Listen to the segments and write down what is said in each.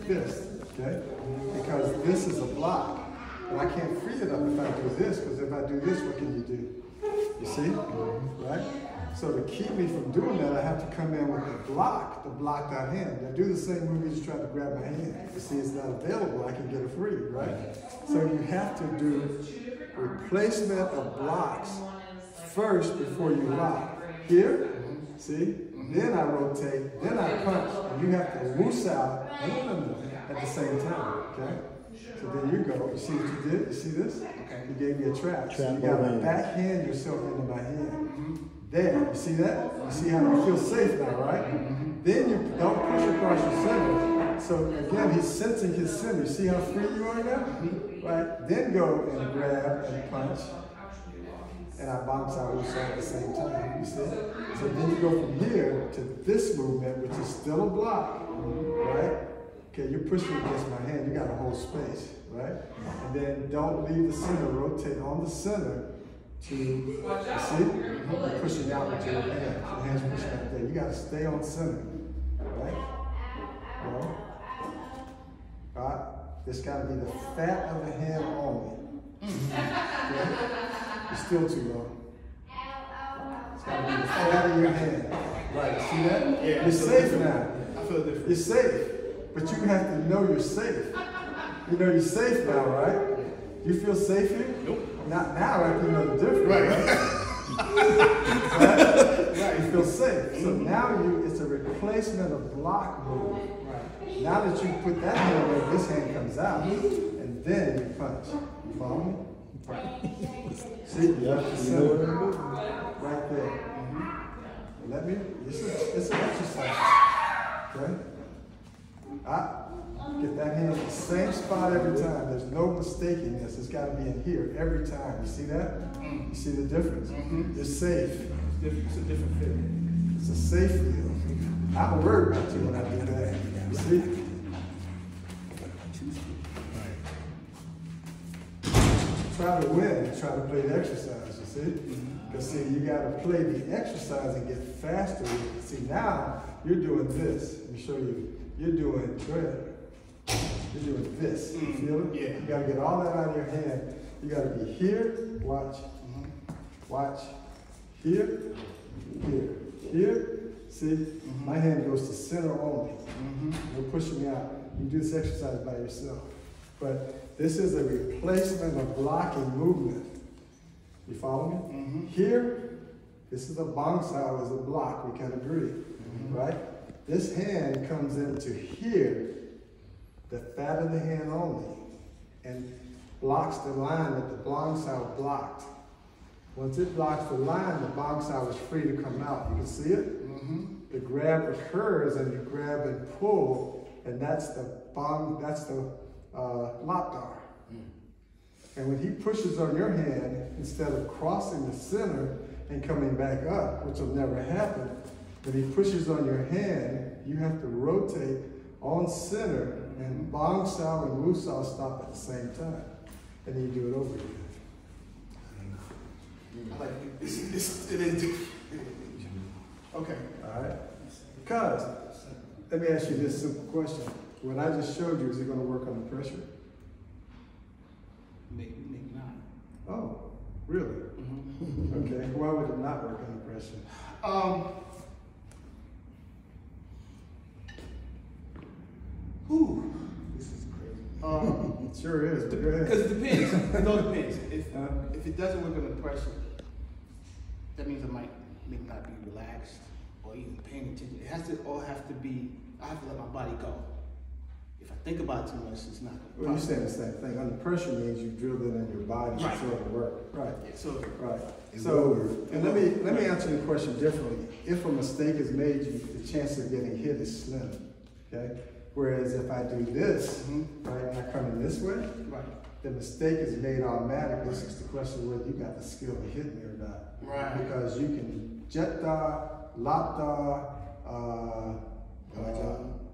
this, okay? Because this is a block. And I can't free it up if I do this, because if I do this, what can you do? You see? Right? So to keep me from doing that, I have to come in with a block to block that hand. I do the same move, you just try to grab my hand. You see, it's not available, I can get it free, right? So you have to do replacement of blocks first before you lock. Here, see? Then I rotate, then I punch, and you have to loose out at the same time, okay? So there you go. You see what you did? You see this? Okay. You gave me a trap. So you got to backhand yourself into my hand. There. You see that? You see how you feel safe now, right? Then you don't push across your center. So again, he's sensing his center. You see how free you are now? Right? Then go and grab and punch. And I bounce out also at the same time. You see? So then you go from here to this movement, which is still a block. Right? Okay, you're pushing against my hand, you got to hold space, right? And then don't leave the center, rotate on the center to, you see? You're pushing out with your hand. Your hand's pushing out there. You got to stay on center, right? Well, all right, this got to be the fat of the hand only. Okay? You're still too long. It's got to be the fat of your hand. Right, see that? Yeah, you're safe now. I feel different. You're safe. But you have to know you're safe. You know you're safe now, right? You feel safe here? Nope. Not now after you know the difference. Right. Right. You feel safe. So now it's a replacement of block move. Right. Now that you put that hand where this hand comes out, and then you punch. You follow me? Right. See? You have to center right there. Let me, it's an exercise. Okay? Get that hand in the same spot every time. There's no mistaking this. It's got to be in here every time. You see that? You see the difference? You're safe. It's a different feel. It's a safe feel. I don't worry about you when I do that. You see? Try to win. Try to play the exercise. You see? Because see, you got to play the exercise and get faster. See, now you're doing this. Let me show you. You're doing, go ahead. You're doing this. You feel it? Yeah. You got to get all that out of your hand. You got to be here, watch, watch, here, here, here. See, my hand goes to center only. You're pushing me out. You do this exercise by yourself. But this is a replacement of blocking movement. You follow me? Here, this is a bounce out as a block. We can agree, right? This hand comes into here, the fat of the hand only, and blocks the line that the bounce out blocked. Once it blocks the line, the bounce out is free to come out. You can see it? The grab occurs and you grab and pull, and that's the lapdar. And when he pushes on your hand, instead of crossing the center and coming back up, which will never happen, when he pushes on your hand, you have to rotate on center and bong sao and wu sao stop at the same time. And then you do it over again. I like it. It is okay. All right. Because, let me ask you this simple question. What I just showed you, is it going to work under pressure? Maybe not. Oh, really? Okay. Why would it not work under pressure? This is crazy. It sure is. Because it depends. It all depends. If it doesn't work under pressure, that means I might not be relaxed or even paying attention. It has to all have to be. I have to let my body go. If I think about it too much, it's not going to. Well, you're saying the same thing. Under pressure means you drilled it in your body to sort of work. Right. Yeah, so right. So, and let me answer your question differently. If a mistake is made, the chance of getting hit is slim. Okay. Whereas if I do this, right, and I come in this way, the mistake is made automatically. It's just the question whether you got the skill to hit me or not. Right. Because you can jet da, lap da,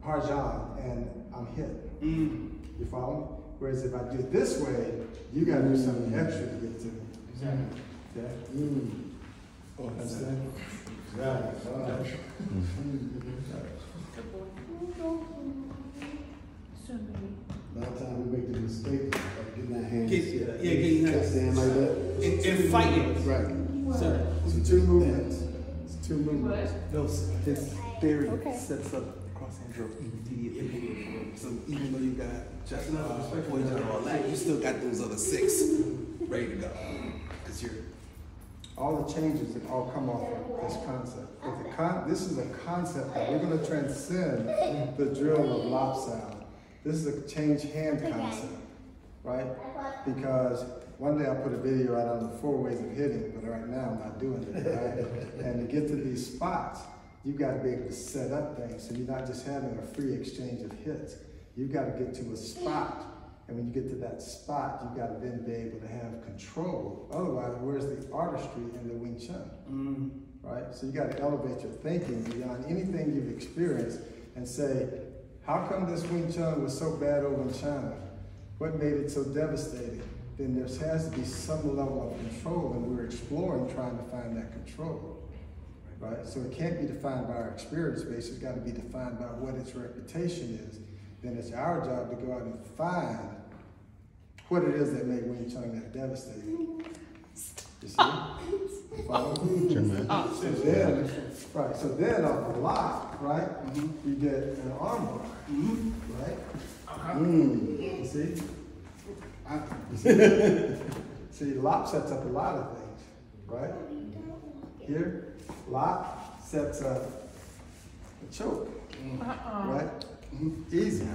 parjan, and I'm hit. You follow me? Whereas if I do it this way, you got to do something extra to get to me. Exactly. Okay? Understand? Exactly. stand like that. And fighting. Right. So, It's two movements. It's two movements. His theory sets up cross-hand drill immediately. So even though you got chestnut, poison, and all that, you still got those other 6 ready to go. Because you're All the changes that all come off of this concept. But this is a concept that we're going to transcend the drill of lop sound. This is a change hand concept, right? Because one day I put a video out on the 4 ways of hitting, but right now I'm not doing it, right? And to get to these spots, you've got to be able to set up things so you're not just having a free exchange of hits. You've got to get to a spot, and when you get to that spot, you've got to then be able to have control. Otherwise, where's the artistry in the Wing Chun, right? So you got to elevate your thinking beyond anything you've experienced and say, how come this Wing Chun was so bad over in China? What made it so devastating? Then there has to be some level of control, and we're exploring trying to find that control, right? So it can't be defined by our experience base, it's got to be defined by what its reputation is. Then it's our job to go out and find what it is that made Wing Chun that devastating. You see? Follow? So then off the lock, right, you get an arm bar, right? You see? See, lop sets up a lot of things, right? Here, lop sets up a choke, right? Easy,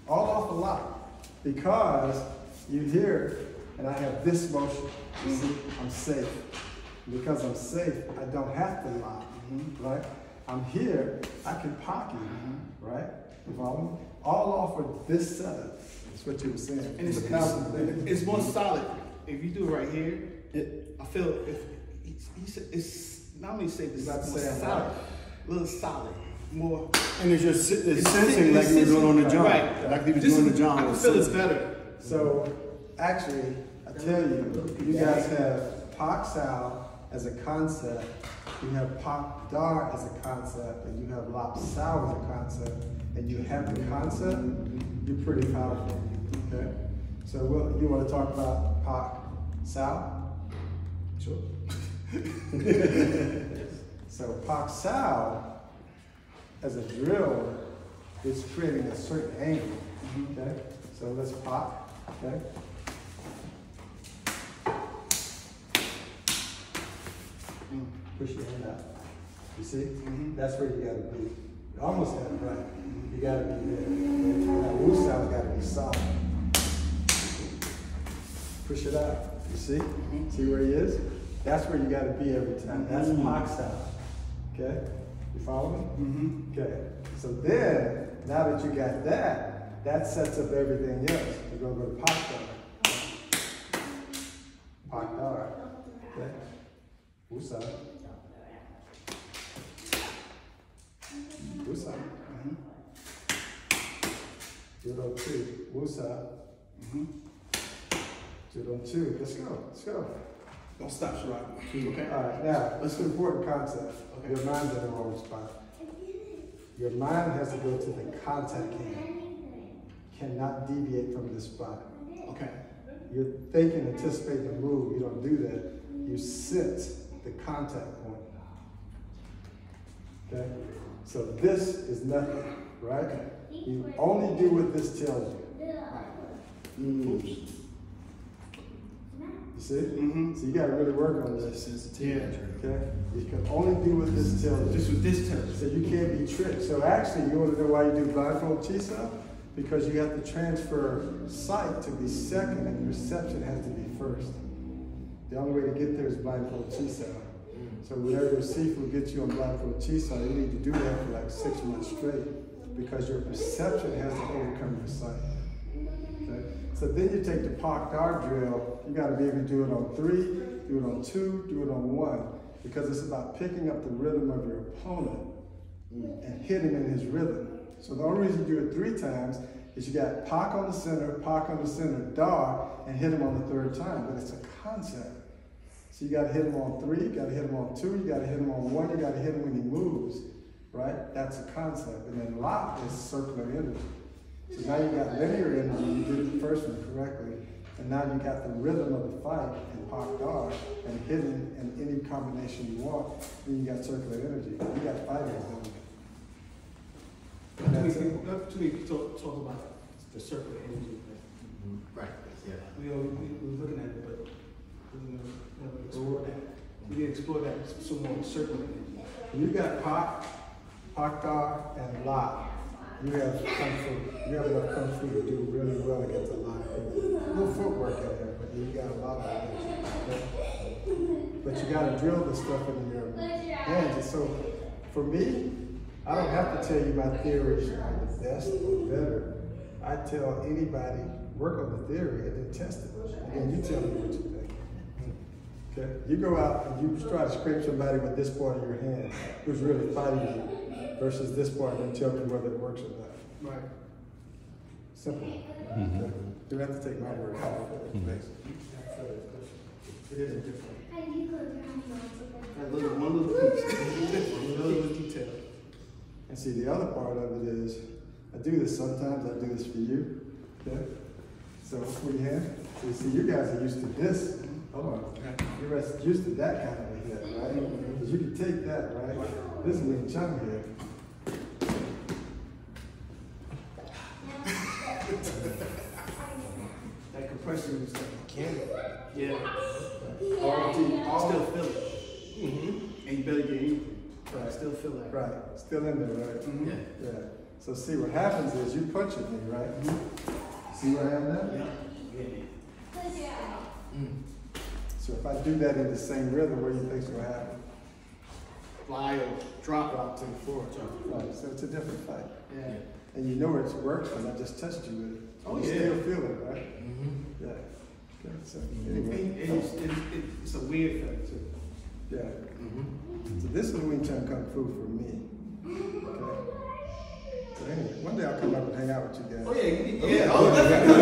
all off the lop, because you hear, and I have this motion. You see, I'm safe. Because I'm safe, I don't have to lock, right? I'm here, I can pocket, right? You follow me? All off of this setup. That's what you were saying. and it's more solid. If you do it right here, I feel it's not only safe, it's more solid, a little solid, more. and it's just it's sensing like you were doing on the John. Right. Like you were doing the John. I can feel it's better. So, actually, I tell you, you guys have Pak Sao as a concept, you have Pak Dar as a concept, and you have Lop Sao as a concept, and you have the concept, you're pretty powerful, okay? So you want to talk about Pak Sao? Sure. So Pak Sao, as a drill, is creating a certain angle, okay? So let's pop, okay? Push your hand out. You see? That's where you gotta be. You almost have it right. You gotta be there. That Wu Sao gotta be solid. Push it out. You see? See where he is? That's where you gotta be every time. That's Pak Sao. Okay? You follow me? Okay. So then, now that you got that, that sets up everything else. You're gonna go to Pak Dar. Pak Dar. Okay? Wu Sao. Wu Sao. Judo 2. Wu Sao. Judo 2. Let's go. Let's go. Don't stop, Sharad. Okay. All right. Now, that's an important concept. Okay. Your mind's in the wrong spot. Your mind has to go to the contact hand. Cannot deviate from this spot. Okay. You're thinking, anticipating the move. You don't do that. You sense the contact point. Okay? So this is nothing, right? You only do what this tells you. You see? So you got to really work on this. Sensitivity. Okay? You can only do what this tells you. Just with this tells So you can't be tricked. So actually, you want to know why you do blindfold Chisa? Because you have to transfer sight to be second and reception has to be first. The only way to get there is blindfold Chisa. So whenever your Sifu gets you on blindfold Chisa, you need to do that for like 6 months straight because your perception has to overcome your sight. Okay? So then you take the Pak Dar drill, you got to be able to do it on 3, do it on 2, do it on 1, because it's about picking up the rhythm of your opponent and hitting in his rhythm. So the only reason you do it 3 times is you got Pak on the center, Dar, and hit him on the 3rd time, but it's a concept. So you got to hit him on 3, you got to hit him on 2, you got to hit him on 1, you got to hit him when he moves, right? That's a concept. And then Lop is circular energy. So now you got linear energy, you did the first one correctly. And now you got the rhythm of the fight in Pak Dar and hidden in any combination you want. Then you got circular energy. You got fighters doing it. Not too many people talk about the circular energy. Right. Yeah. We were looking at it, but we never explored that. We didn't explore that some more circular energy. You got Pak Dar, and La. You have kung fu. You have enough kung fu to do really well against a lot of people. A little footwork in there, but you got a lot of it. Okay? But you got to drill this stuff into your hands. And so, for me, I don't have to tell you my theories are the best or better. I tell anybody, work on the theory and then test it. And then you tell me what you think. Okay? You go out and you try to scrape somebody with this part of your hand who's really fighting you versus this part and tell me whether it works or not. Right. Simple. Okay? You don't have to take my word for it. It is different. One little piece. One little detail. And see, the other part of it is, I do this sometimes, I do this for you. Okay? So, put your hand. So, see, you guys are used to this. Hold on. You're used to that kind of a hit, right? Because you can take that, right? This is Wing Chun here. That compression is Candy. yeah. All Still feel it. And you better get anything. Right. Still feel that. right. Still in there, right? Yeah. Yeah. So see, what happens is you punch at me, right? See where I am now? Yeah. So if I do that in the same rhythm, what do you think's going to happen? Fly or drop to the floor. Right. So it's a different fight. Yeah. And you know it works when I just touched you with it. Oh, you yeah. still feel it, right? Yeah. Okay, so anyway. It's a weird feeling too. Yeah. So this is Wing Chun Kung Fu for me. Okay. So anyway, one day I'll come up and hang out with you guys. Oh yeah, yeah. Oh, definitely.